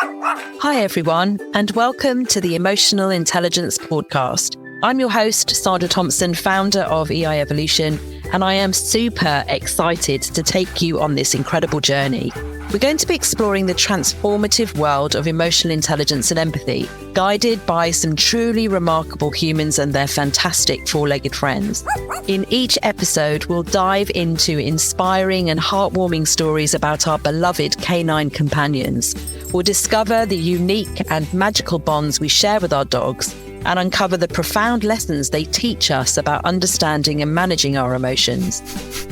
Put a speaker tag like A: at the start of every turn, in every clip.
A: Hi, everyone, and welcome to the Emotional Intelligence Pawdcast. I'm your host, Sandra Thompson, founder of EI Evolution, and I am super excited to take you on this incredible journey. We're going to be exploring the transformative world of emotional intelligence and empathy, guided by some truly remarkable humans and their fantastic four-legged friends. In each episode, we'll dive into inspiring and heartwarming stories about our beloved canine companions. We'll discover the unique and magical bonds we share with our dogs and uncover the profound lessons they teach us about understanding and managing our emotions.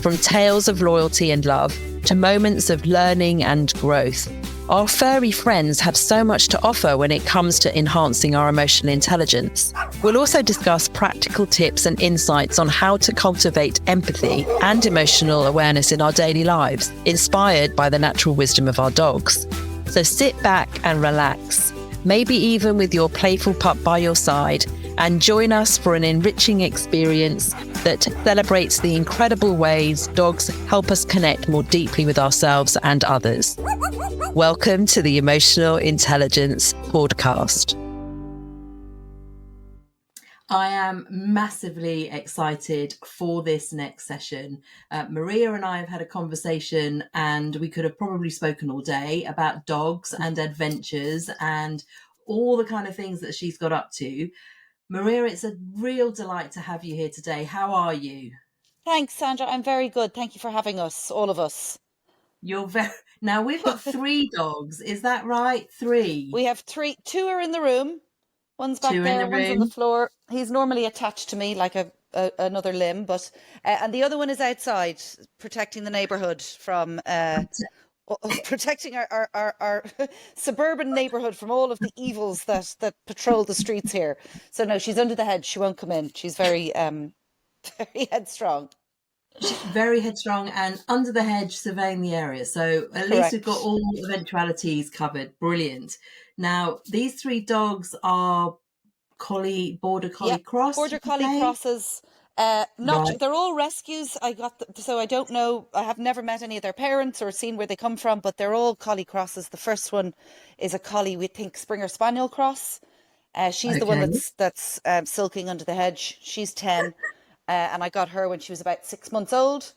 A: From tales of loyalty and love to moments of learning and growth, our furry friends have so much to offer when it comes to enhancing our emotional intelligence. We'll also discuss practical tips and insights on how to cultivate empathy and emotional awareness in our daily lives, inspired by the natural wisdom of our dogs. So sit back and relax, maybe even with your playful pup by your side, and join us for an enriching experience that celebrates the incredible ways dogs help us connect more deeply with ourselves and others. Welcome to the Emotional Intelligence Pawdcast. I am massively excited for this next session. Maria and I have had a conversation, and we could have probably spoken all day about dogs and adventures and all the kind of things that she's got up to. Maria, it's a real delight to have you here today. How are you?
B: Thanks, Sandra. I'm very good. Thank you for having us, all of us.
A: You're very... Now, we've got 3 dogs. Is that right? 3?
B: We have 3. 2 are in the room. One's back there, one's on the floor. He's normally attached to me like another limb, but and the other one is outside protecting the neighbourhood from protecting our suburban neighbourhood from all of the evils that patrol the streets here. So no, she's under the hedge. She won't come in. She's very very headstrong.
A: Very headstrong and under the hedge, surveying the area. So at least we've got all eventualities covered. Brilliant. Now, these 3 dogs are border collie cross.
B: Border collie crosses. They're all rescues. So I don't know. I have never met any of their parents or seen where they come from, but they're all collie crosses. The first one is a collie, we think Springer Spaniel cross. She's the one that's sulking under the hedge. She's 10. And I got her when she was about 6 months old.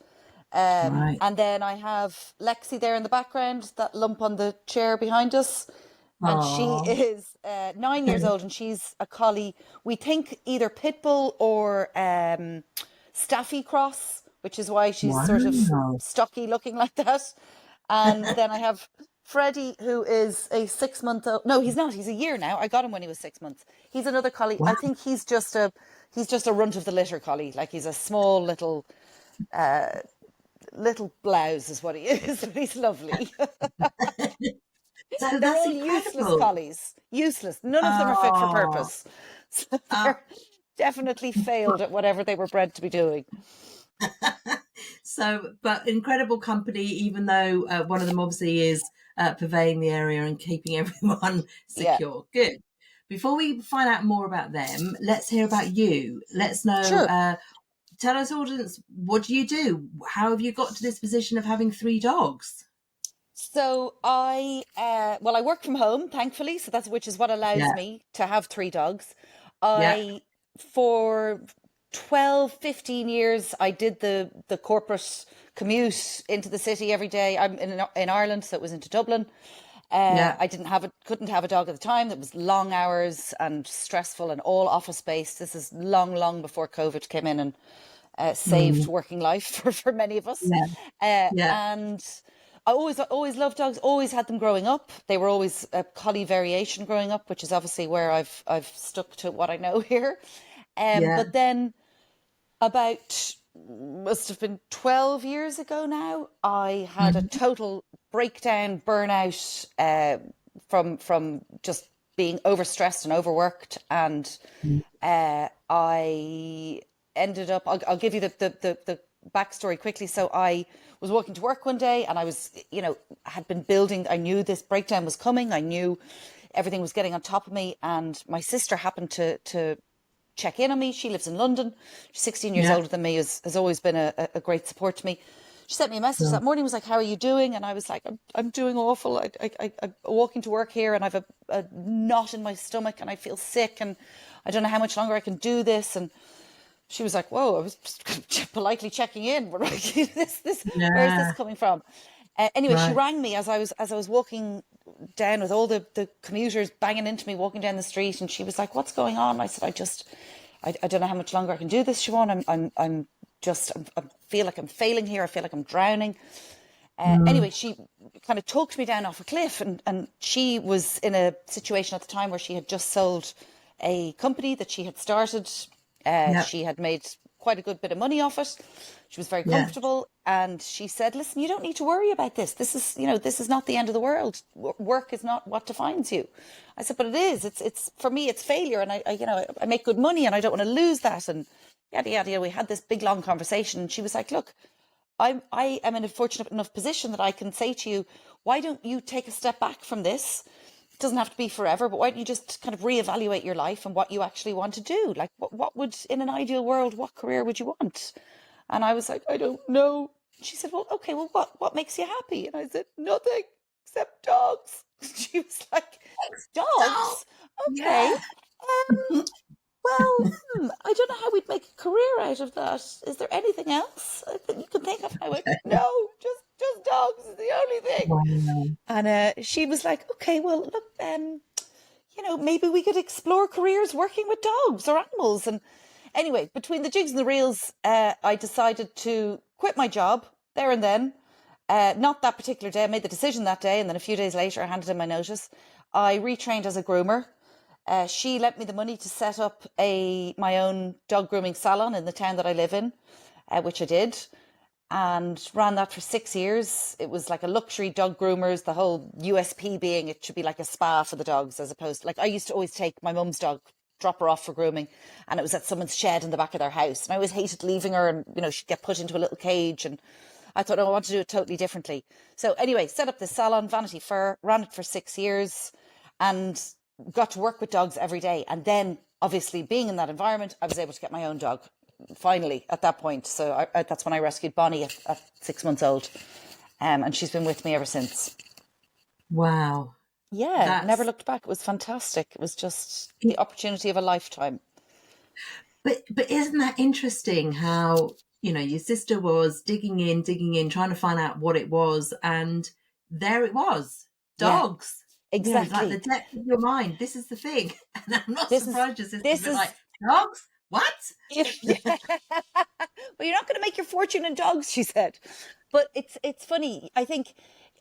B: And then I have Lexi there in the background, that lump on the chair behind us. And she is 9 years old, and she's a collie. We think either pit bull or staffy cross, which is why she's sort of stocky looking like that. And then I have Freddie, who is a 6 month old. No, he's not. He's a year now. I got him when he was 6 months. He's another collie. I think he's just a runt of the litter collie. Like, he's a small little blouse is what he is. But he's lovely.
A: So
B: they're all useless collies. Useless. None of them are fit for purpose. So they're definitely failed at whatever they were bred to be doing.
A: But incredible company, even though one of them obviously is purveying the area and keeping everyone secure. Yeah. Good. Before we find out more about them, let's hear about you. Let's know. Sure. Tell us, audience, what do you do? How have you got to this position of having 3 dogs?
B: So I work from home, thankfully. So which is what allows me to have 3 dogs. For 12, 15 years, I did the corporate commute into the city every day. I'm in Ireland, so it was into Dublin. I couldn't have a dog at the time. That was long hours and stressful and all office based. This is long before COVID came in and saved working life for many of us. And I always loved dogs. Always had them growing up. They were always a collie variation growing up, which is obviously where I've stuck to what I know here. But then must have been 12 years ago now, I had a total breakdown, burnout from just being overstressed and overworked. And I ended up, I'll give you the backstory quickly. So I was walking to work one day, and I was, had been building, I knew this breakdown was coming. I knew everything was getting on top of me. And my sister happened to check in on me. She lives in London. She's 16 years older than me, has always been a great support to me. She sent me a message
C: Yeah.
B: that morning, was like, how are you doing? And I was like, I'm doing awful. I'm walking to work here and I've a knot in my stomach and I feel sick and I don't know how much longer I can do this. And she was like, whoa, I was just politely checking in. Where is this
C: Yeah.
B: coming from? Anyway, she
C: Right.
B: rang me as I was walking down with all the commuters banging into me, walking down the street. And she was like, what's going on? I said, I don't know how much longer I can do this, Siobhan. I feel like I'm failing here. I feel like I'm drowning. Anyway, she kind of talked me down off a cliff, and she was in a situation at the time where she had just sold a company that she had started.
C: Yeah.
B: She had made quite a good bit of money off it. She was very
C: Yeah.
B: comfortable, and she said, "Listen, you don't need to worry about this. This is not the end of the world. Work is not what defines you." I said, "But it is. It's for me. It's failure, and I make good money, and I don't want to lose that." And yada yada yada. We had this big long conversation, and she was like, "Look, I am in a fortunate enough position that I can say to you, why don't you take a step back from this? It doesn't have to be forever, but why don't you just kind of reevaluate your life and what you actually want to do? Like, what would, in an ideal world, what career would you want?" And I was like, "I don't know." She said, "Well, okay, well, what makes you happy?" And I said, "Nothing except dogs." She was like,
C: Stop.
B: "Dogs? Okay.
C: Yeah.
B: Well, I don't know how we'd make a career out of that. Is there anything else that you can think of?" I went, "No, just dogs is the only thing."
C: Wow.
B: And she was like, "Okay, well, look, maybe we could explore careers working with dogs or animals." And anyway, between the jigs and the reels, I decided to quit my job there and then. Not that particular day. I made the decision that day, and then a few days later, I handed in my notice. I retrained as a groomer. She lent me the money to set up my own dog grooming salon in the town that I live in, which I did, and ran that for 6 years. It was like a luxury dog groomers, the whole USP being it should be like a spa for the dogs, as opposed to, like, I used to always take my mum's dog, drop her off for grooming, and it was at someone's shed in the back of their house. And I always hated leaving her, and she'd get put into a little cage, and I thought, no, I want to do it totally differently. So anyway, set up this salon, Vanity Fur, ran it for 6 years, and got to work with dogs every day. And then, obviously, being in that environment, I was able to get my own dog finally at that point. So that's when I rescued Bonnie at 6 months old. And she's been with me ever since.
C: Wow.
B: Yeah, never
C: That's
B: looked back. It was fantastic. It was just the
C: it,
B: opportunity of a lifetime.
C: but isn't that interesting how, your sister was digging in, trying to find out what it was, and there it was.
B: Yeah,
C: Dogs. It's like the
B: exactly.
C: depth of your mind. This is the thing. And I'm not
B: This is
C: surprised your sister's a
B: this
C: bit like,
B: is
C: dogs? What?
B: Yeah. Well, you're not going to make your fortune in dogs, she said. But it's funny. I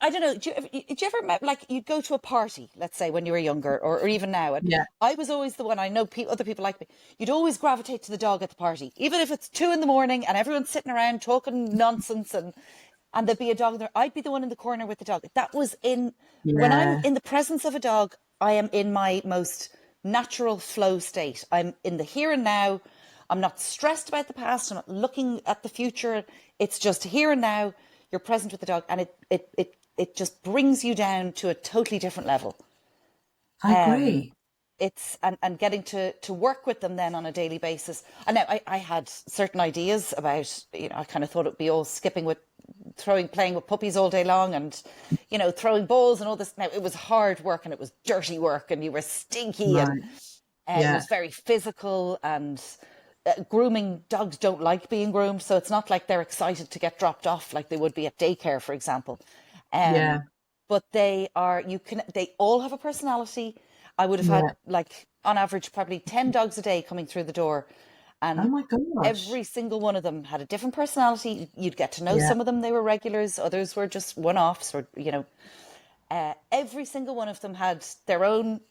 B: don't know. Did you ever like you'd go to a party, let's say when you were younger, or even now? And
C: Yeah.
B: I was always the one. I know other people like me. You'd always gravitate to the dog at the party, even if it's 2 a.m. and everyone's sitting around talking nonsense, and there'd be a dog there. I'd be the one in the corner with the dog. That was when I'm
C: Yeah.
B: in the presence of a dog, I am in my most natural flow state. I'm in the here and now. I'm not stressed about the past. I'm not looking at the future. It's just here and now. You're present with the dog, and it just brings you down to a totally different level.
C: I agree.
B: It's and getting to work with them then on a daily basis. And now I had certain ideas about, I kind of thought it'd be all skipping with playing with puppies all day long, and throwing balls and all this. Now it was hard work, and it was dirty work, and you were stinky, and
C: Right.
B: it
C: Yeah.
B: was very physical, and grooming dogs don't like being groomed, so it's not like they're excited to get dropped off like they would be at daycare, for example.
C: Yeah.
B: But they all have a personality. I would have had,
C: Yeah.
B: like, on average, probably 10 dogs a day coming through the door,
C: Oh
B: and
C: my gosh.
B: every single one of them had a different personality. You'd get to know
C: Yeah.
B: some of them, they were regulars, others were just one-offs, or every single one of them had their own,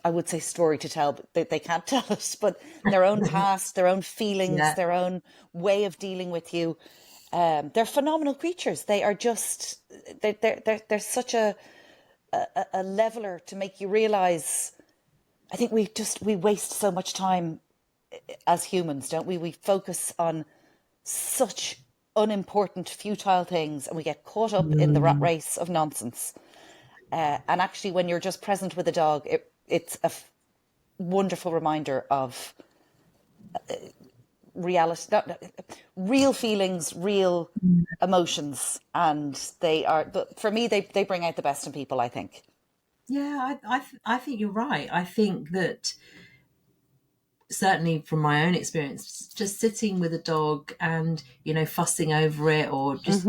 B: I would say, story to tell, but they can't tell it, but their own past, their own feelings,
C: Yeah.
B: their own way of dealing with you. They're phenomenal creatures. They are just, they're such a leveler to make you realize. I think we waste so much time as humans, don't we? We focus on such unimportant, futile things, and we get caught up in the rat
C: Mm.
B: race of nonsense. And actually, when you're just present with a dog, it's a wonderful reminder of reality, real feelings, real emotions, and but for me, they bring out the best in people, I think.
C: Yeah, I think you're right. I think that certainly from my own experience, just sitting with a dog and, fussing over it, or just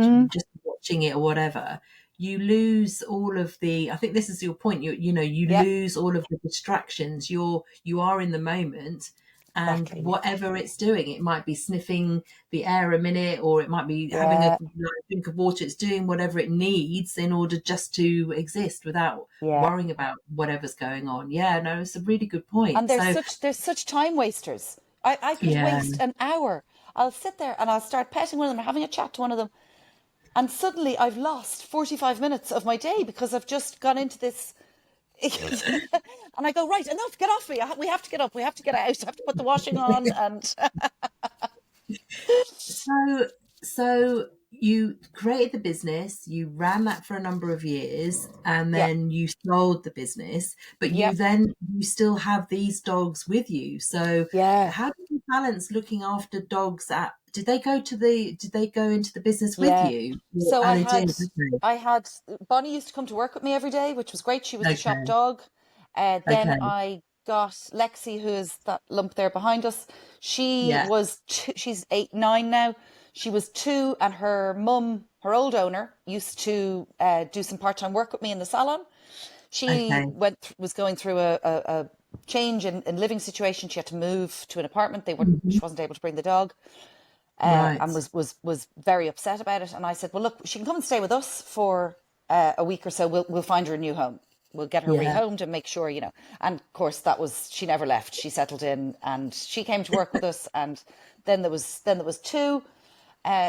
C: watching it or whatever, you lose all of the, I think this is your point, you
B: Yep,
C: lose all of the distractions. You are in the moment, and
B: exactly.
C: whatever it's doing, it might be sniffing the air a minute, or it might be having a
B: Yeah,
C: drink of water. It's doing whatever it needs in order just to exist without
B: yeah.
C: worrying about whatever's going on. Yeah, no, it's a really good point.
B: And
C: So
B: they're such time wasters. I could
C: yeah.
B: waste an hour. I'll sit there and I'll start petting one of them or having a chat to one of them, and suddenly I've lost 45 minutes of my day because I've just gone into this. And I go, right, enough, get off me. We have to get up. We have to get out. I have to put the washing on. And
C: So you created the business, you ran that for a number of years, and
B: yeah,
C: then you sold the business, but
B: yeah,
C: you still have these dogs with you. So
B: yeah,
C: how do you balance looking after dogs did they go into the business with
B: yeah.
C: you?
B: So
C: Oh, they did.
B: I had, Bonnie used to come to work with me every day, which was great. She was the shop
C: Okay.
B: dog. Then
C: Okay.
B: I got Lexi, who is that lump there behind us.
C: Yeah.
B: She's 8, 9 now. She was 2, and her mum, her old owner, used to do some part-time work with me in the salon. She
C: Okay.
B: was going through a change in living situation. She had to move to an apartment.
C: Mhm.
B: She wasn't able to bring the dog,
C: Right.
B: and was very upset about it. And I said, well, look, she can come and stay with us for a week or so. We'll find her a new home. We'll get her
C: Yeah.
B: rehomed and make sure, And of course, she never left. She settled in and she came to work with us. And then there was 2.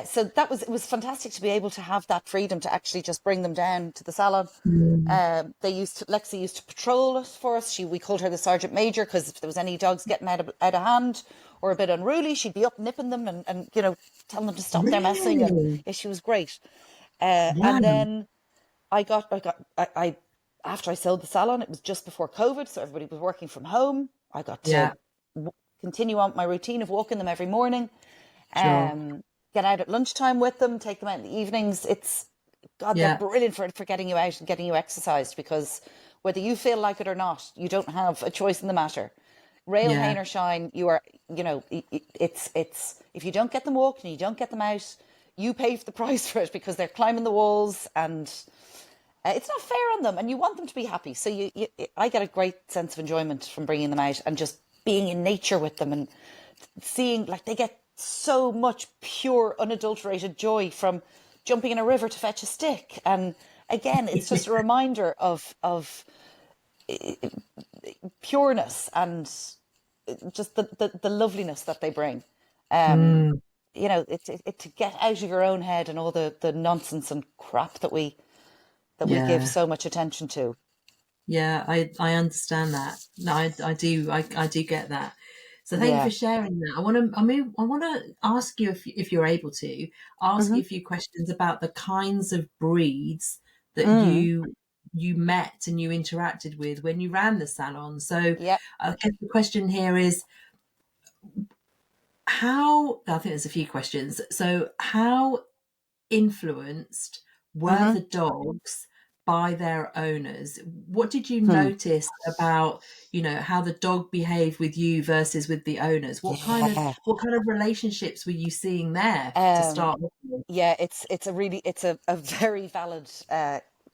B: So it was fantastic to be able to have that freedom to actually just bring them down to the salon.
C: Mm.
B: Lexi used to patrol it for us. We called her the Sergeant Major, because if there was any dogs getting out of hand or a bit unruly, she'd be up nipping them and telling them to stop their messing. And
C: Really?
B: yeah, she was great.
C: Wow.
B: And then I after I sold the salon, it was just before COVID, so everybody was working from home. I got to
C: Yeah.
B: continue on my routine of walking them every morning.
C: Sure.
B: Get out at lunchtime with them, take them out in the evenings. God, they're
C: Yeah.
B: brilliant for getting you out and getting you exercised, because whether you feel like it or not, you don't have a choice in the matter. Rail,
C: Yeah.
B: hain or shine, you are, it's if you don't get them walked and you don't get them out, you pay the price for it, because they're climbing the walls, and it's not fair on them, and you want them to be happy. So I get a great sense of enjoyment from bringing them out and just being in nature with them, and seeing, like, they get so much pure, unadulterated joy from jumping in a river to fetch a stick. And again, it's just a reminder of pureness and just the loveliness that they bring. Um,
C: Mm.
B: to get out of your own head and all the nonsense and crap that we give
C: Yeah.
B: so much attention to.
C: Yeah, I understand that. No, I do I do get that. So thank you
B: Yeah.
C: for sharing that. I want to ask you, if you're able to ask
B: Hmm.
C: you a few questions about the kinds of breeds that
B: Mm.
C: you met and you interacted with when you ran the salon. So
B: Yeah.
C: I guess the question here is, I think there's a few questions. So how influenced were
B: Hmm.
C: the dogs by their owners? What did you
B: Hmm.
C: notice about, how the dog behaved with you versus with the owners?
B: Yeah.
C: What kind of relationships were you seeing there to
B: Um,
C: start with?
B: Yeah, it's a very valid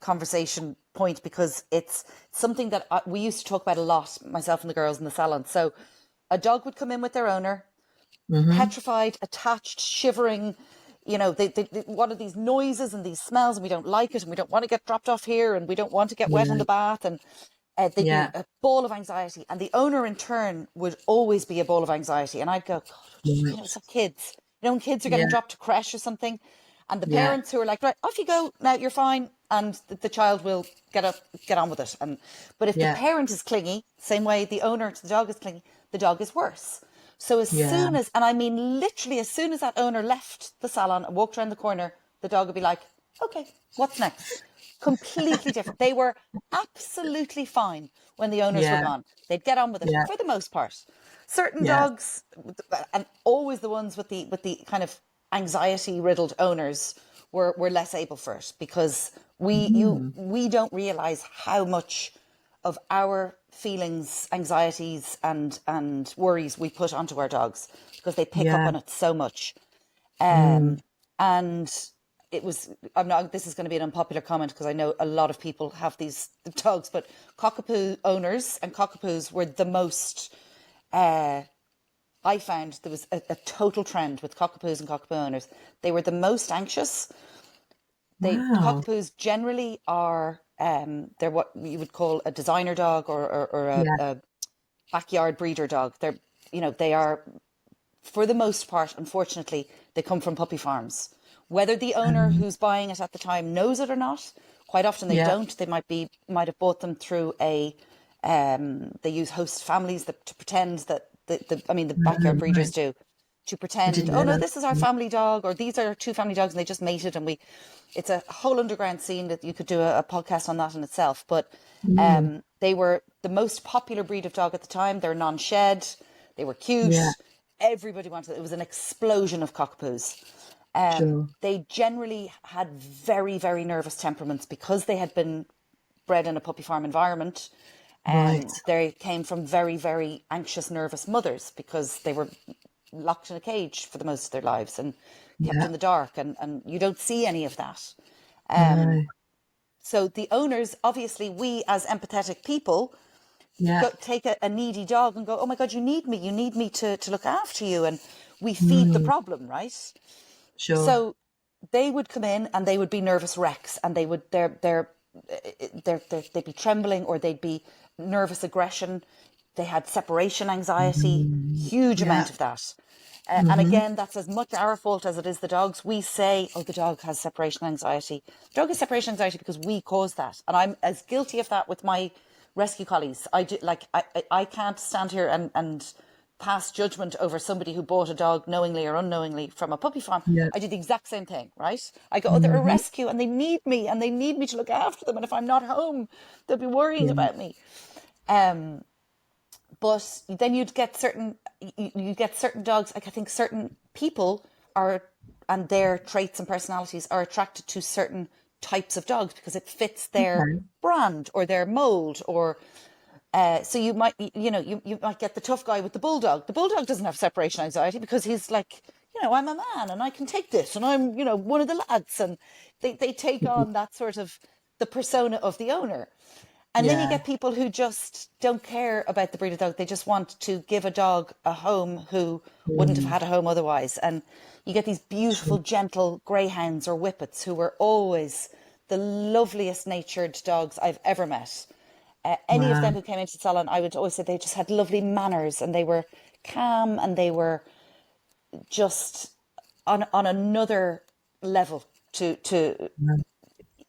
B: conversation point, because it's something that we used to talk about a lot, myself and the girls in the salon. So a dog would come in with their owner,
C: Mm-hmm.
B: petrified, attached, shivering. They what are these noises and these smells, and we don't like it, and we don't want to get dropped off here, and we don't want to get wet in
C: Yeah.
B: the bath, and they'd be
C: Yeah.
B: a ball of anxiety, and the owner in turn would always be a ball of anxiety. And I'd go, God,
C: Right.
B: it's like kids. When kids are getting
C: Yeah.
B: dropped to creche or something, and the
C: Yeah.
B: parents who are like, right, off you go, now you're fine, and the child will get on with it. But if the
C: Yeah.
B: parent is clingy, same way the owner to the dog is clingy, the dog is worse. So as
C: Yeah.
B: soon as, and I mean literally as soon as that owner left the salon and walked around the corner, the dog would be like, okay, what's next? Completely different. They were absolutely fine when the owners were
C: Yeah.
B: gone. They'd get on with it
C: Yeah.
B: for the most part. Certain dogs, and always the ones with the kind of anxiety riddled owners, were less able for it, because we don't realize how much of our feelings, anxieties, and worries we put onto our dogs, because they pick up on it so much. And it was, this is going to be an unpopular comment, because I know a lot of people have these dogs, but cockapoo owners and cockapoos were the most, I found there was a total trend with cockapoos and cockapoo owners. They were the most anxious. Cockapoos generally are, they're what you would call a designer dog, or a backyard breeder dog. They are, for the most part, unfortunately, they come from puppy farms. Whether the owner who's buying it at the time knows it or not, quite often they don't. They might have bought them through they use host families to pretend that the backyard breeders do, to pretend, oh no, this is our family dog, or these are two family dogs and they just mated, and it's a whole underground scene that you could do a podcast on that in itself. But they were the most popular breed of dog at the time. They're non-shed, they were cute, everybody wanted it. It was an explosion of cockapoos. They generally had very, very nervous temperaments, because they had been bred in a puppy farm environment. They came from very, very anxious, nervous mothers, because they were locked in a cage for the most of their lives and kept in the dark, and you don't see any of that. So the owners, obviously, we as empathetic people, take a needy dog and go, oh my God, you need me to look after you, and we feed the problem, right?
C: Sure.
B: So they would come in and they would be nervous wrecks, and they'd be trembling, or they'd be nervous aggression. They had separation anxiety, huge amount of that. And again, that's as much our fault as it is the dog's. We say, oh, the dog has separation anxiety. The dog has separation anxiety because we caused that. And I'm as guilty of that with my rescue collies. I can't stand here and pass judgment over somebody who bought a dog knowingly or unknowingly from a puppy farm. I do the exact same thing, right? I go, oh, they're a rescue and they need me to look after them. And if I'm not home, they'll be worrying about me. But then you'd get certain dogs. Like, I think certain people and their traits and personalities are attracted to certain types of dogs because it fits their brand or their mold, or so you might get the tough guy with the bulldog. The bulldog doesn't have separation anxiety because he's like, I'm a man and I can take this, and I'm one of the lads, and they take on that sort of the persona of the owner. And then you get people who just don't care about the breed of dog. They just want to give a dog a home who wouldn't have had a home otherwise. And you get these beautiful, gentle greyhounds or whippets who were always the loveliest natured dogs I've ever met. Any of them who came into the salon, I would always say they just had lovely manners, and they were calm, and they were just on another level to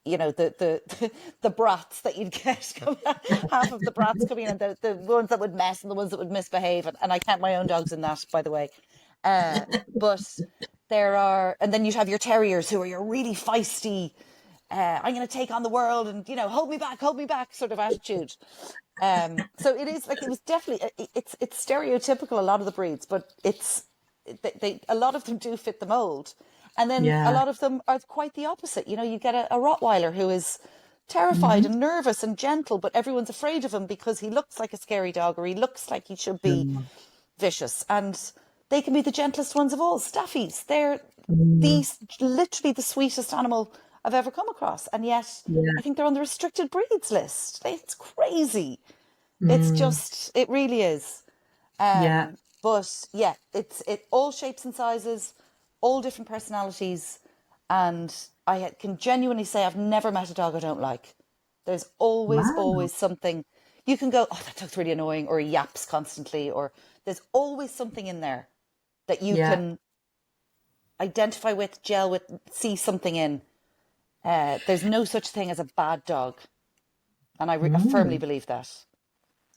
B: the brats that you'd get. Half of the brats coming in, and the ones that would mess and the ones that would misbehave, and I count my own dogs in that, by the way. But there are, and then you'd have your terriers who are your really feisty, I'm going to take on the world, and hold me back sort of attitude. So it is it was definitely, it's stereotypical, a lot of the breeds, but a lot of them do fit the mold. And then a lot of them are quite the opposite. You get a Rottweiler who is terrified and nervous and gentle, but everyone's afraid of him because he looks like a scary dog, or he looks like he should be vicious. And they can be the gentlest ones of all. Staffies, they're literally the sweetest animal I've ever come across. And yet I think they're on the restricted breeds list. It's crazy. It's just, it really is. But it's all shapes and sizes, all different personalities, and I can genuinely say I've never met a dog I don't like. There's always something. You can go, oh, that dog's really annoying, or he yaps constantly, or there's always something in there that you can identify with, gel with, see something in. There's no such thing as a bad dog, and I firmly believe that.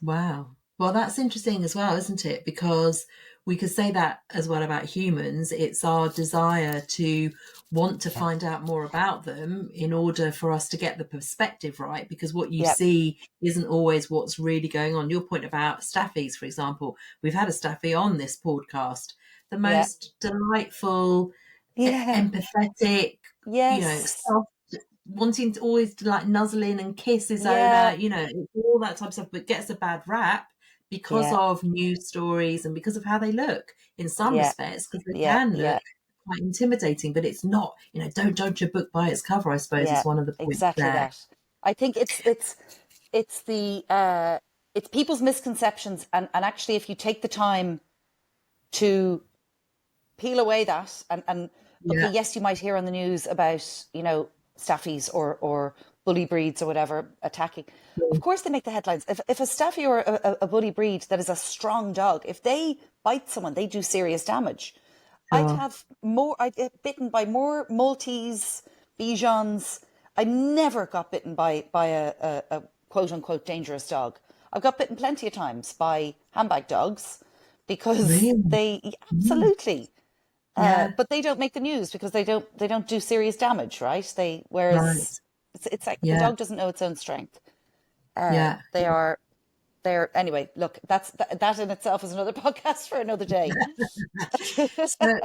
C: Wow. Well, that's interesting as well, isn't it? Because we could say that as well about humans. It's our desire to want to find out more about them in order for us to get the perspective right, because what you
B: Yep.
C: see isn't always what's really going on. Your point about staffies, for example, we've had a staffy on this podcast, the
B: Yeah.
C: most delightful,
B: Yeah.
C: empathetic,
B: Yes.
C: soft, wanting to always like nuzzle in and kiss his
B: Yeah.
C: owner, all that type of stuff, but gets a bad rap because
B: Yeah.
C: of news stories and because of how they look in some
B: Yeah.
C: respects, because they
B: Yeah.
C: can
B: Yeah.
C: look quite intimidating, but it's not, don't judge a book by its cover, I suppose,
B: Yeah.
C: is one of the points
B: Exactly
C: there.
B: that. I think it's the it's people's misconceptions, and actually, if you take the time to peel away that, and okay,
C: Yeah.
B: yes, you might hear on the news about staffies or bully breeds or whatever attacking. Of course, they make the headlines. If a staffy or a bully breed that is a strong dog, if they bite someone, they do serious damage.
C: Sure.
B: I'd get bitten by more Maltese, Bijons. I never got bitten by a quote unquote dangerous dog. I've got bitten plenty of times by handbag dogs because
C: Really?
B: they
C: Mm.
B: absolutely.
C: Yeah.
B: But they don't make the news because they don't do serious damage, right?
C: Right.
B: Whereas it's like the
C: Yeah.
B: dog doesn't know its own strength.
C: Yeah.
B: They're anyway. Look, that in itself is another podcast for another day.
C: So,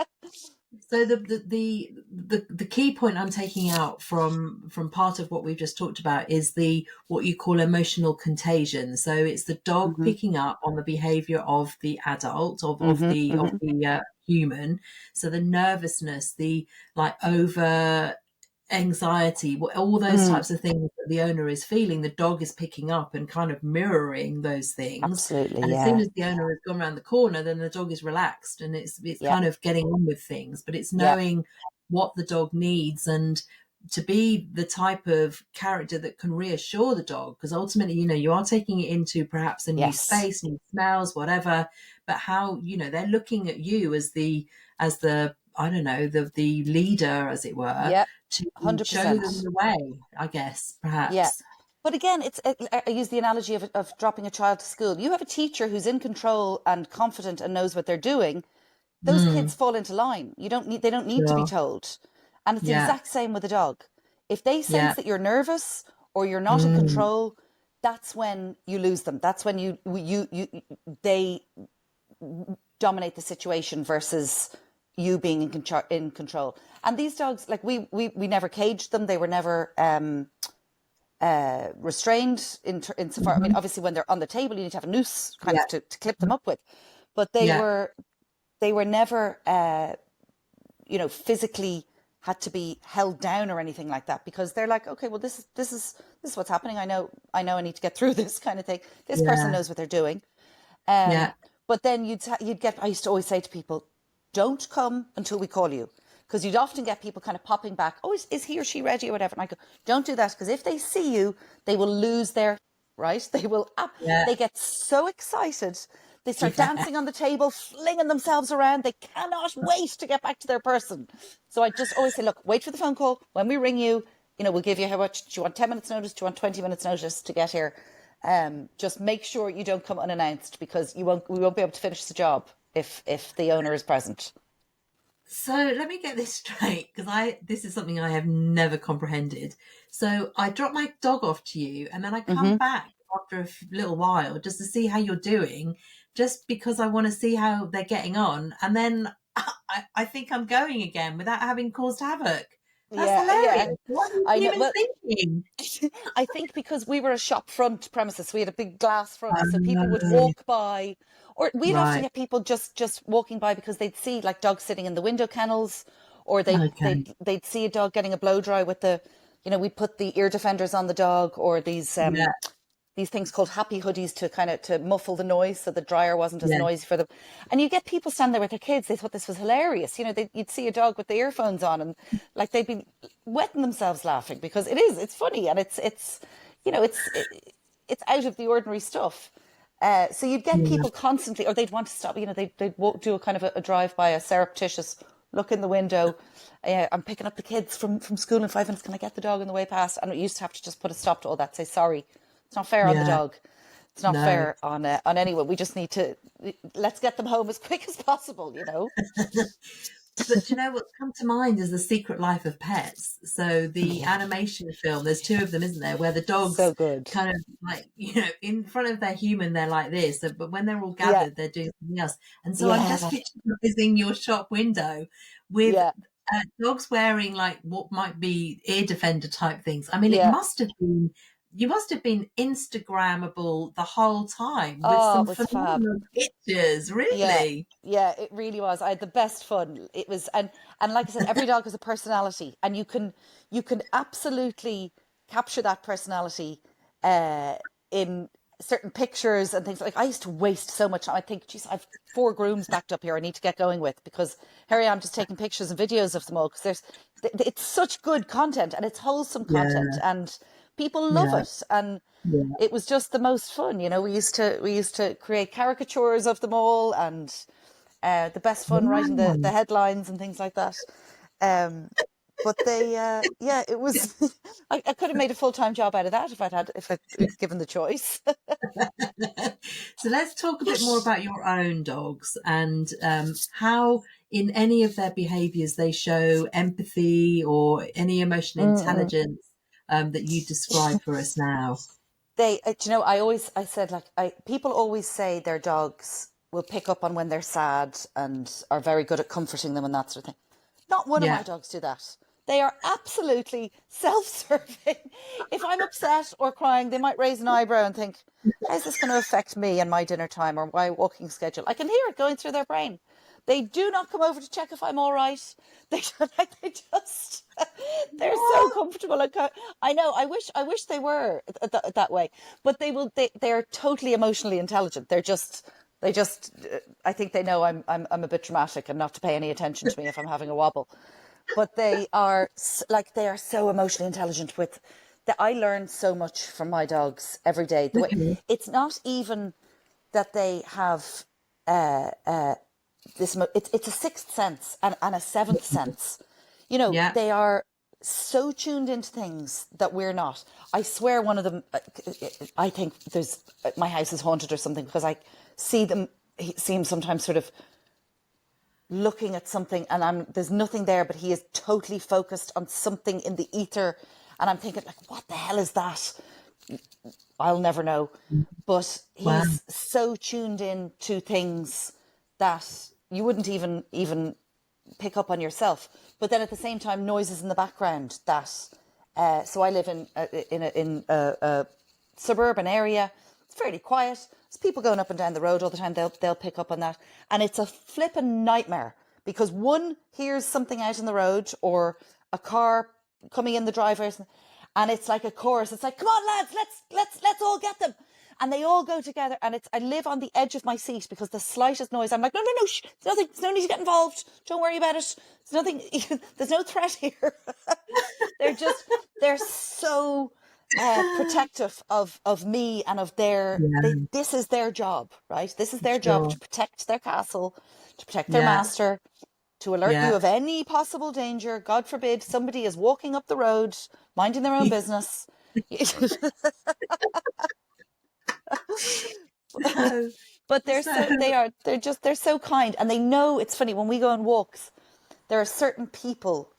C: so the key point I'm taking out from part of what we've just talked about is the what you call emotional contagion. So it's the dog
B: Hmm.
C: picking up on the behavior of the adult, of
B: Hmm.
C: the
B: Hmm.
C: human. So the nervousness, the like over anxiety, all those
B: Mm,
C: types of things that the owner is feeling, the dog is picking up and kind of mirroring those things.
B: absolutely,
C: And as soon
B: yeah,
C: as the owner has gone around the corner, then the dog is relaxed and it's
B: yeah,
C: kind of getting on with things. But it's
B: yeah,
C: knowing what the dog needs and to be the type of character that can reassure the dog, because ultimately, you are taking it into perhaps a new
B: yes,
C: space, new smells, whatever. But how, they're looking at you as the I don't know, the leader, as it were,
B: yeah,
C: to show them
B: 100%,
C: the way, I guess,
B: yeah.
C: perhaps.
B: But again, I use the analogy of dropping a child to school. You have a teacher who's in control and confident and knows what they're doing. Those
C: Mm,
B: kids fall into line. They don't need to be
C: sure.
B: told. And it's the
C: Yeah.
B: exact same with a dog. If they sense
C: Yeah.
B: that you're nervous or you're not in
C: Mm,
B: control, that's when you lose them. That's when they dominate the situation versus you being in control. And these dogs, like we never caged them. They were never restrained insofar. I mean,
C: mhm.
B: obviously, when they're on the table, you need to have a noose kind
C: Yeah.
B: of to clip them up with. But
C: Yeah.
B: they were never physically had to be held down or anything like that, because they're like, okay, well, this is what's happening. I need to get through this kind of thing. This person
C: Yeah.
B: knows what they're doing. Um,
C: Yeah.
B: but then you'd get. I used to always say to people, don't come until we call you, because you'd often get people kind of popping back. Oh, is he or she ready or whatever? And I go, don't do that, because if they see you, they will lose their right. They will.
C: Yeah.
B: They get so excited. They start
C: Yeah.
B: dancing on the table, flinging themselves around. They cannot wait to get back to their person. So I just always say, look, wait for the phone call. When we ring you, we'll give you how much. Do you want 10 minutes notice? Do you want 20 minutes notice to get here? Just make sure you don't come unannounced, because we won't be able to finish the job if the owner is present.
C: So let me get this straight, because this is something I have never comprehended. So I drop my dog off to you, and then I come
B: Mm-hmm.
C: back after a little while just to see how you're doing, just because I want to see how they're getting on, and then I think I'm going again without having caused havoc. That's
B: Yeah, yeah.
C: hilarious. What are you
B: I know.
C: even
B: Well,
C: thinking?
B: I think because we were a shop front premises, we had a big glass front, so people would
C: Um,
B: walk by, or we'd often
C: right.
B: get people just walking by because they'd see like dogs sitting in the window kennels, or
C: Okay.
B: they'd see a dog getting a blow dry with we'd put the ear defenders on the dog, or
C: Yeah.
B: these things called happy hoodies to kind of to muffle the noise so the dryer wasn't as
C: Yeah.
B: noisy for them. And you get people standing there with their kids. They thought this was hilarious. You'd see a dog with the earphones on, and like they'd be wetting themselves laughing, because it's funny, and it's out of the ordinary stuff. So you'd get
C: Yeah.
B: people constantly, or they'd want to stop. They'd do a kind of a drive by, a surreptitious look in the window. I'm picking up the kids from school in 5 minutes. Can I get the dog on the way past? And we used to have to just put a stop to all that. Say sorry. It's not fair on the
C: Yeah.
B: dog. It's not
C: No.
B: fair on anyone. We just need to let's get them home as quick as possible.
C: But do you know what's come to mind is The Secret Life of Pets. So the animation film, there's two of them, isn't there, where the dogs
B: So good.
C: kind of like, in front of their human, they're like this, but when they're all
B: Yeah.
C: gathered, they're doing something else. And so I'm just visualizing your shop window with dogs wearing like what might be ear defender type things. I mean, you must have been Instagrammable the whole time with
B: Oh,
C: some
B: it was fab.
C: phenomenal pictures, really.
B: Yeah, it really was. I had the best fun. It was, and like I said, every dog has a personality, and you can absolutely capture that personality in certain pictures and things. Like, I used to waste so much time. I think, geez, I've 4 grooms backed up here I need to get going with, because here I am just taking pictures and videos of them all, because it's such good content, and it's wholesome content, and people love it. And it was just the most fun. We used to create caricatures of them all, and the best fun writing the headlines and things like that. But they, it was. I could have made a full-time job out of that if I'd given the choice.
C: So let's talk a bit more about your own dogs and how, in any of their behaviours, they show empathy or any emotional intelligence that you describe for us now.
B: People always say their dogs will pick up on when they're sad and are very good at comforting them and that sort of thing. Not one of my dogs do that. They are absolutely self-serving. If I'm upset or crying, they might raise an eyebrow and think, how's this going to affect me and my dinner time or my walking schedule? I can hear it going through their brain. They do not come over to check if I'm all right. They're so comfortable. I know. I wish they were that way. But they're totally emotionally intelligent. They just. I think they know I'm a bit dramatic and not to pay any attention to me if I'm having a wobble. But they are so emotionally intelligent. I learn so much from my dogs every day. It's not even that they have this. It's a sixth sense and a seventh sense. They are so tuned into things that we're not. I swear, one of them. I think my house is haunted or something, because I see him sometimes sort of looking at something, and there's nothing there, but he is totally focused on something in the ether, and I'm thinking, like, what the hell is that? I'll never know. But he's so tuned in to things that you wouldn't even pick up on yourself. But then at the same time, noises in the background that so I live in a suburban area. It's fairly quiet. There's people going up and down the road all the time. They'll pick up on that, and it's a flippin' nightmare, because one hears something out in the road or a car coming in the driveway, and it's like a chorus. It's like, come on, lads, let's all get them. And they all go together, and I live on the edge of my seat, because the slightest noise, I'm like, no, shh, there's nothing, there's no need to get involved. Don't worry about it. There's nothing, there's no threat here. They're so protective of me and of this is their job, right? This is their job, to protect their castle, to protect their master, to alert you of any possible danger. God forbid somebody is walking up the road, minding their own business. But they're so kind, and they know. It's funny, when we go on walks, there are certain people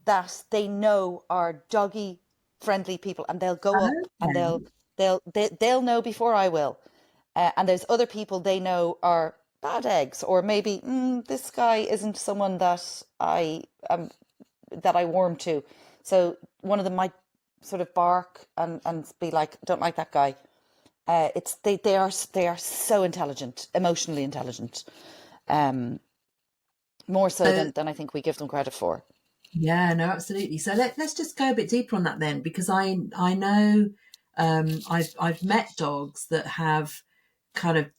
B: that they know are doggy friendly people, and they'll go up and they'll know before I will. And there's other people they know are bad eggs, or maybe this guy isn't someone that I warm to. So one of them might sort of bark and be like, don't like that guy. They are so intelligent, emotionally intelligent, more so than I think we give them credit for.
C: Yeah, no, absolutely. So let's just go a bit deeper on that then, because I know I've met dogs that have kind of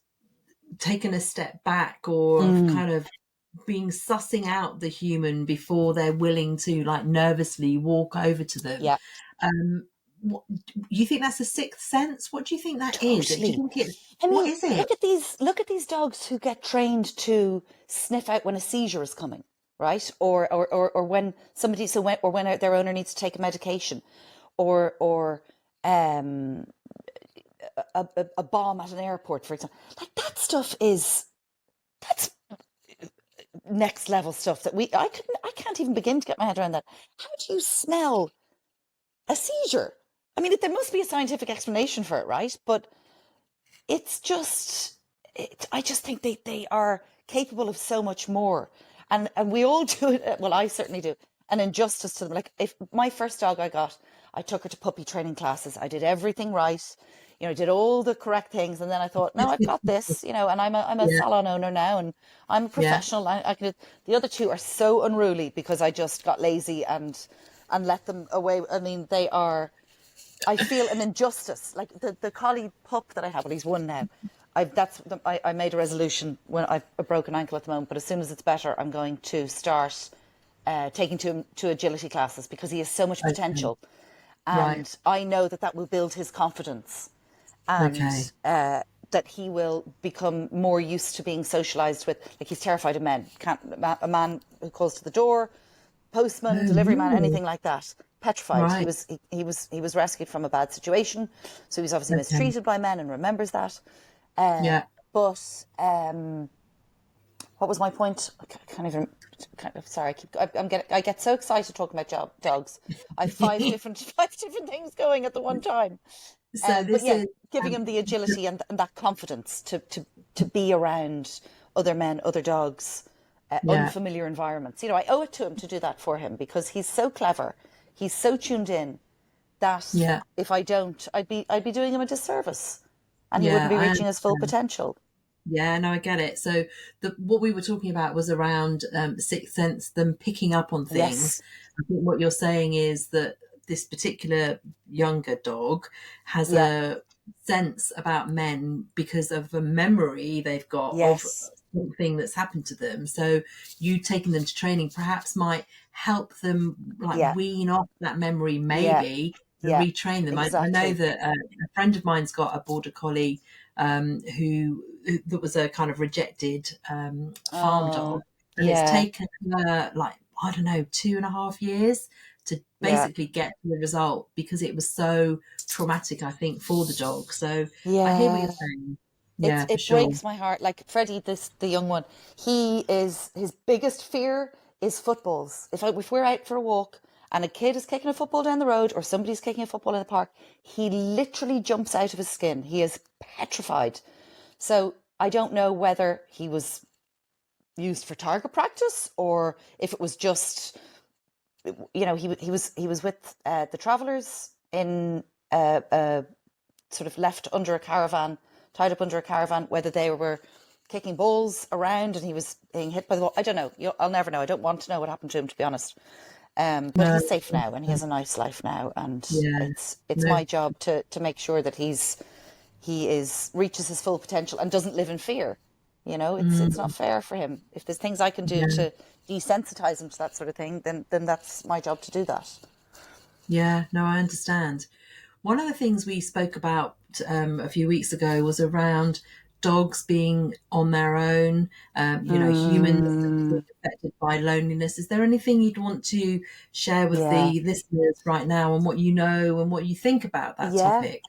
C: taken a step back, or kind of been sussing out the human before they're willing to, like, nervously walk over to them.
B: Yeah.
C: What, you think that's a sixth sense? What do you think that is? Do you think what is it?
B: Look at these dogs who get trained to sniff out when a seizure is coming, right? Or when somebody when their owner needs to take a medication, or a bomb at an airport, for example. Like, that stuff next level stuff that I can't even begin to get my head around that. How do you smell a seizure? I mean, there must be a scientific explanation for it, right? But it's just, I just think they are capable of so much more. And we all do it. Well, I certainly do. An injustice to them. Like, if my first dog I took her to puppy training classes. I did everything right. I did all the correct things. And then I thought, no, I've got this, and I'm a salon owner now, and I'm a professional. I can. The other two are so unruly because I just got lazy and let them away. I mean, I feel an injustice. Like the collie pup that I have, well, he's one now. I made a resolution when I've a broken ankle at the moment, but as soon as it's better, I'm going to start taking him to agility classes because he has so much potential. And I know that will build his confidence, and that he will become more used to being socialized with. Like, he's terrified of men. A man who calls to the door, postman, delivery man, anything like that. Petrified. He was rescued from a bad situation, so he's obviously mistreated by men and remembers that. But what was my point? I can't even. Sorry, I get so excited talking about dogs. I have five different things going at the one time.
C: So
B: but giving him the agility and that confidence to be around other men, other dogs, unfamiliar environments. I owe it to him to do that for him because he's so clever. He's so tuned in that if I don't, I'd be doing him a disservice, and he wouldn't be reaching his full potential.
C: Yeah, no, I get it. So what we were talking about was around sixth sense, them picking up on things.
B: Yes.
C: I think what you're saying is that this particular younger dog has a sense about men because of a memory they've got of something that's happened to them. So you taking them to training perhaps might help them wean off that memory maybe and retrain them. Exactly. I know that a friend of mine's got a border collie who that was a kind of rejected farm dog, and it's taken her 2.5 years to basically get the result because it was so traumatic, I think, for the dog. So I hear what you're saying.
B: It breaks my heart. Like Freddie, the young one, his biggest fear is footballs. If we're out for a walk and a kid is kicking a football down the road or somebody's kicking a football in the park, he literally jumps out of his skin. He is petrified. So I don't know whether he was used for target practice or if it was just, he was with the travellers in sort of left under a caravan, tied up under a caravan, whether they were kicking balls around and he was being hit by the ball. I don't know. I'll never know. I don't want to know what happened to him, to be honest. But he's safe now and he has a nice life now. And it's my job to make sure that he reaches his full potential and doesn't live in fear. It's not fair for him. If there's things I can do to desensitize him to that sort of thing, then that's my job to do that.
C: Yeah, no, I understand. One of the things we spoke about a few weeks ago was around dogs being on their own, humans affected by loneliness. Is there anything you'd want to share with the listeners right now on what you know and what you think about that topic?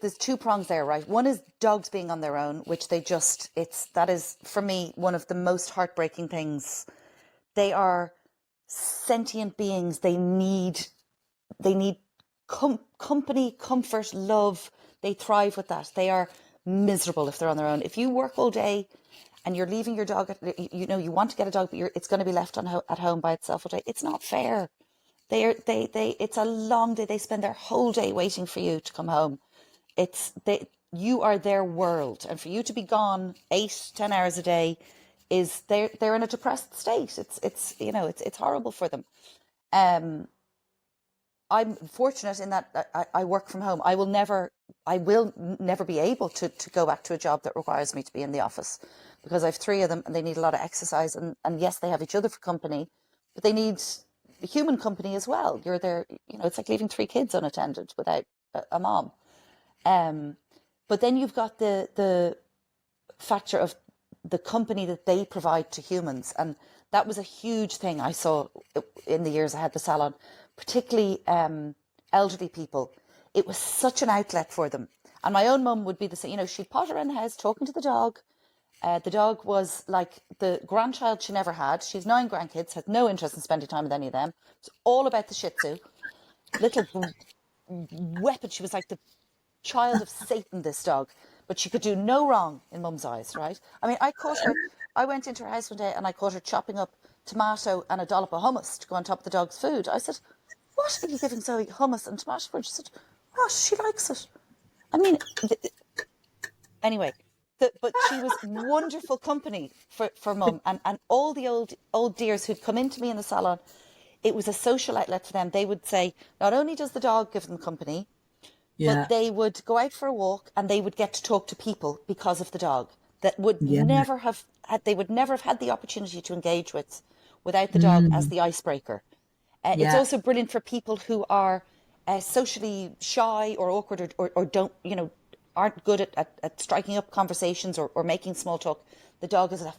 B: There's two prongs there, right? One is dogs being on their own, which that is for me one of the most heartbreaking things. They are sentient beings. They need company, comfort, love. They thrive with that. They are miserable if they're on their own. If you work all day and you're leaving your dog, you want to get a dog, but it's going to be left at home by itself all day. It's not fair. It's a long day. They spend their whole day waiting for you to come home. You are their world, and for you to be gone 8-10 hours a day they're in a depressed state. It's horrible for them. I'm fortunate in that I work from home. I will never be able to go back to a job that requires me to be in the office because I have 3 of them and they need a lot of exercise and yes, they have each other for company, but they need human company as well. You're there, it's like leaving 3 kids unattended without a mom. But then you've got the factor of the company that they provide to humans. And that was a huge thing I saw in the years I had the salon, particularly elderly people. It was such an outlet for them. And my own mum would be the same, she'd potter around the house talking to the dog, The dog was like the grandchild she never had. She's 9 grandkids, had no interest in spending time with any of them. It's all about the Shih Tzu. Little weapon. She was like the child of Satan, this dog. But she could do no wrong in Mum's eyes, right? I mean, I went into her house one day and I caught her chopping up tomato and a dollop of hummus to go on top of the dog's food. I said, what are you giving Zoe, hummus and tomato for? She said, oh, she likes it. I mean, anyway, but she was wonderful company for Mum, and all the old dears who'd come into me in the salon. It was a social outlet for them. They would say, not only does the dog give them company, but they would go out for a walk and they would get to talk to people because of the dog that would never have had, they would never have had the opportunity to engage with without the dog as the icebreaker. It's also brilliant for people who are socially shy or awkward or don't, aren't good at striking up conversations or making small talk. The dog is a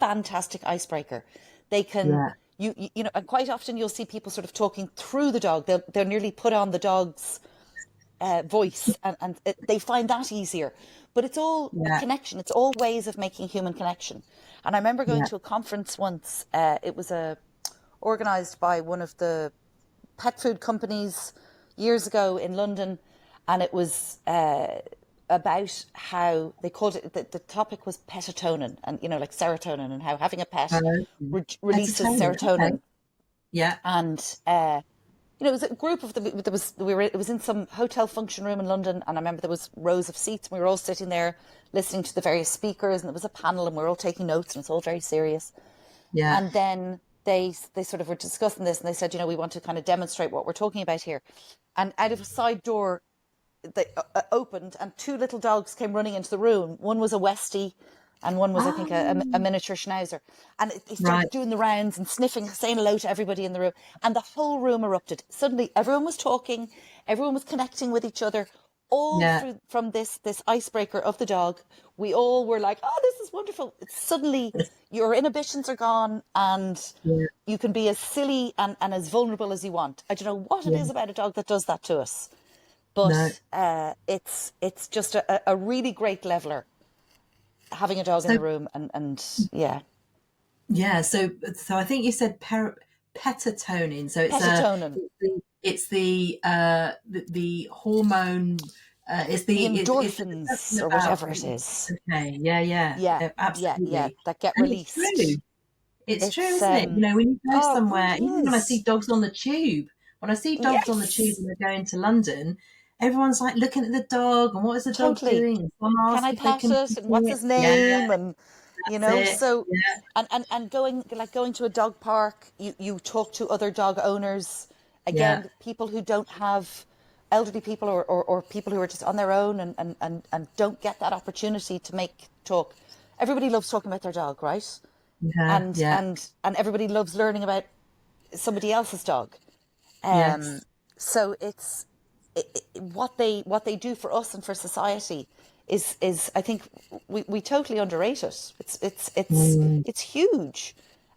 B: fantastic icebreaker. They can, and quite often you'll see people sort of talking through the dog. They'll nearly put on the dog's voice and they find that easier. But it's all a connection. It's all ways of making human connection. And I remember going to a conference once. It was organised by one of the pet food companies years ago in London, and it was about how they called it, the topic was petatonin, and like serotonin, and how having a pet releases serotonin.
C: Okay. Yeah.
B: And it was a group of them. It was in some hotel function room in London, and I remember there was rows of seats. We were all sitting there listening to the various speakers, and there was a panel, and we were all taking notes, and it's all very serious.
C: Yeah.
B: And then they sort of were discussing this, and they said, we want to kind of demonstrate what we're talking about here. And out of a side door, they opened, and 2 little dogs came running into the room. One was a Westie, and one was, I think, a miniature Schnauzer. And they started doing the rounds and sniffing, saying hello to everybody in the room. And the whole room erupted. Suddenly, everyone was talking. Everyone was connecting with each other. All through, from this icebreaker of the dog. We all were like, oh, this is wonderful. Suddenly, your inhibitions are gone, and you can be as silly and as vulnerable as you want. I don't know what it is about a dog that does that to us. But it's just a really great leveler, having a dog in the room, and
C: Yeah, so I think you said petatonin. So it's
B: petatonin.
C: It's the hormone. It's the
B: endorphins
C: it's
B: or whatever it is.
C: Okay. Yeah. Absolutely.
B: Yeah, that get released.
C: It's true, isn't it? When you go somewhere, even when I see dogs on the tube, when they're going to London, everyone's like looking at the dog and what is the dog doing?
B: Can I pet it? And what's his name? And so and going to a dog park, you talk to other dog owners. Again, people who don't have elderly people or people who are just on their own and don't get that opportunity to make talk. Everybody loves talking about their dog, right? And everybody loves learning about somebody else's dog. So it's what they do for us and for society is I think we totally underrate it. It's huge.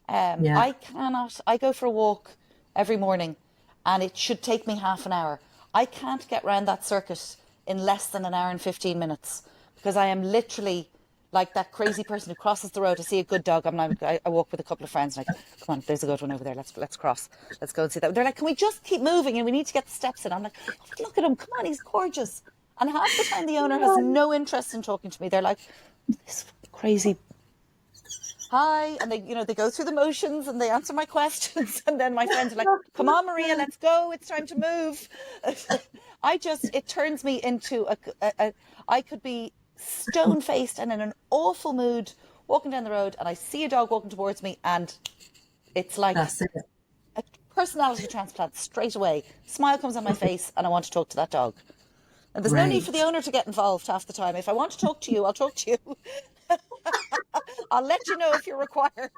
B: I go for a walk every morning, and it should take me half an hour. I can't get round that circuit in less than an hour and 15 minutes because I am literally like that crazy person who crosses the road to see a good dog. I walk with a couple of friends, and come on, there's a good one over there. Let's cross. Let's go and see that. They're like, can we just keep moving? And we need to get the steps in. I'm like, oh, look at him. Come on, he's gorgeous. And half the time the owner has no interest in talking to me. They're like, this crazy. Hi, and they go through the motions and they answer my questions, and then my friends are like, come on, Maria, let's go, it's time to move. It turns me into I could be stone-faced and in an awful mood walking down the road, and I see a dog walking towards me, and it's like a personality transplant straight away. Smile comes on my face, and I want to talk to that dog. And there's no need for the owner to get involved half the time. If I want to talk to you, I'll talk to you. I'll let you know if you're required.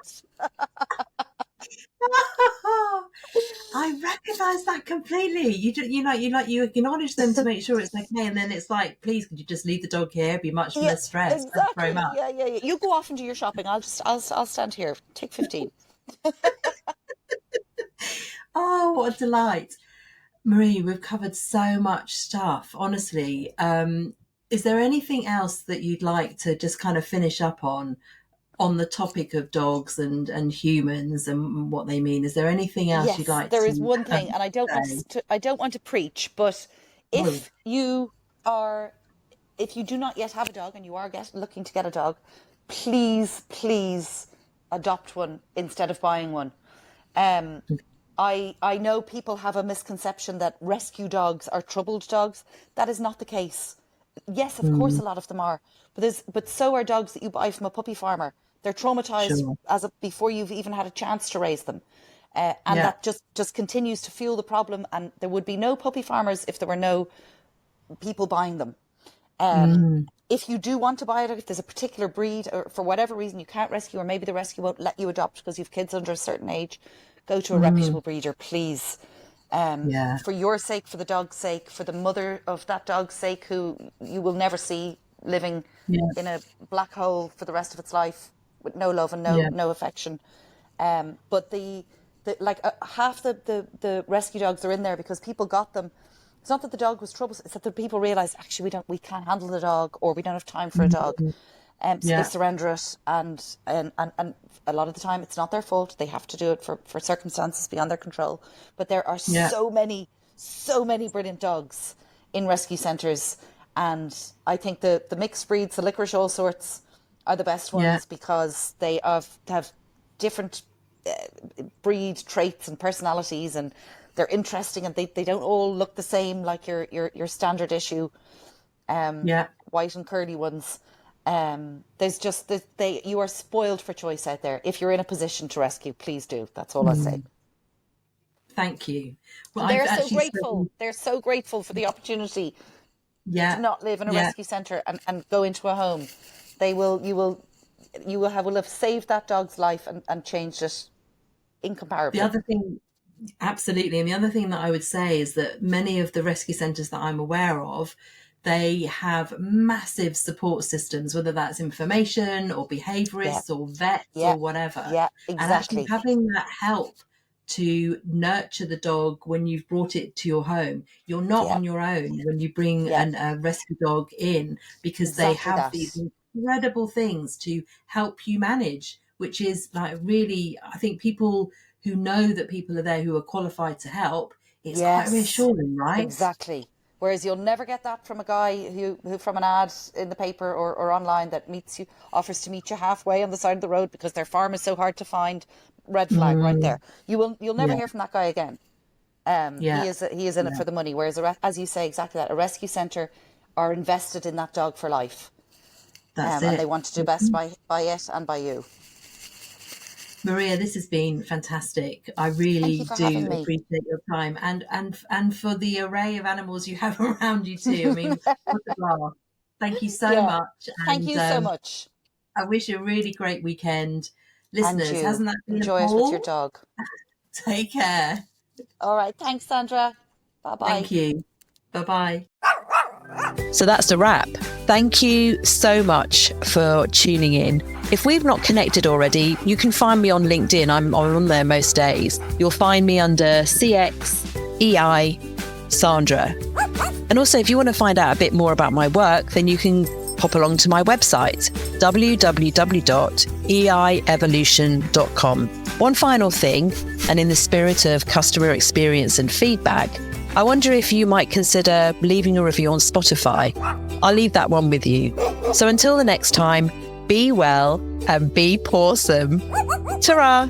C: I recognise that completely. You acknowledge them to make sure it's okay, and then it's like, please, could you just leave the dog here? Be much less stressed.
B: Exactly.
C: Very much.
B: Yeah. You go off and do your shopping. I'll stand here. Take 15.
C: Oh, what a delight. Marie, we've covered so much stuff, honestly. is there anything else that you'd like to just kind of finish up on the topic of dogs and humans and what they mean? Is there anything else you'd like to?
B: Yes, there is one thing, and I don't want to preach, but if you do not yet have a dog and you are looking to get a dog, please adopt one instead of buying one. I know people have a misconception that rescue dogs are troubled dogs. That is not the case. Yes, of course, a lot of them are, but so are dogs that you buy from a puppy farmer. They're traumatized before you've even had a chance to raise them, and that just continues to fuel the problem. And there would be no puppy farmers if there were no people buying them. If you do want to buy it, if there's a particular breed or for whatever reason you can't rescue, or maybe the rescue won't let you adopt because you've kids under a certain age, go to a reputable breeder, please. For your sake, for the dog's sake, for the mother of that dog's sake, who you will never see living in a black hole for the rest of its life with no love and no affection. But half the rescue dogs are in there because people got them. It's not that the dog was troublesome, it's that the people realised, actually, we can't handle the dog, or we don't have time for a dog. So they surrender it, and a lot of the time it's not their fault. They have to do it for circumstances beyond their control. But there are so many brilliant dogs in rescue centres, and I think the mixed breeds, the licorice all sorts, are the best ones because they have different breed traits and personalities, and they're interesting, and they don't all look the same like your standard issue white and curly ones. There's just you are spoiled for choice out there. If you're in a position to rescue, please do. That's all I say.
C: Thank you. Well,
B: they're so grateful. They're so grateful for the opportunity to not live in a rescue centre and go into a home. You will have saved that dog's life and changed it incomparably.
C: The other thing, absolutely, and the other thing that I would say is that many of the rescue centres that I'm aware of, they have massive support systems, whether that's information or behaviourists or vets or whatever.
B: Yeah, exactly.
C: And actually having that help to nurture the dog when you've brought it to your home. You're not on your own when you bring a rescue dog in, because they have these incredible things to help you manage, which is like really, I think people who know that people are there who are qualified to help, it's quite reassuring, right?
B: Exactly. Whereas you'll never get that from a guy who from an ad in the paper or online that offers to meet you halfway on the side of the road because their farm is so hard to find. Red flag right there. You'll never hear from that guy again. He is in it for the money. Whereas, as you say, exactly that. A rescue centre are invested in that dog for life.
C: That's it.
B: And they want to do best by it and by you.
C: Maria, this has been fantastic. I really do appreciate your time and for the array of animals you have around you too. I mean, what a laugh. Thank you so much.
B: Thank you so much.
C: I wish you a really great weekend. Listeners, hasn't that been
B: enjoy it with your dog?
C: Take care.
B: All right. Thanks, Sandra. Bye-bye.
C: Thank you. Bye-bye.
A: So that's a wrap. Thank you so much for tuning in. If we've not connected already, you can find me on LinkedIn. I'm on there most days. You'll find me under CXEI Sandra. And also, if you want to find out a bit more about my work, then you can pop along to my website, www.eievolution.com. One final thing, and in the spirit of customer experience and feedback, I wonder if you might consider leaving a review on Spotify. I'll leave that one with you. So until the next time, be well and be pawsome. Ta-ra!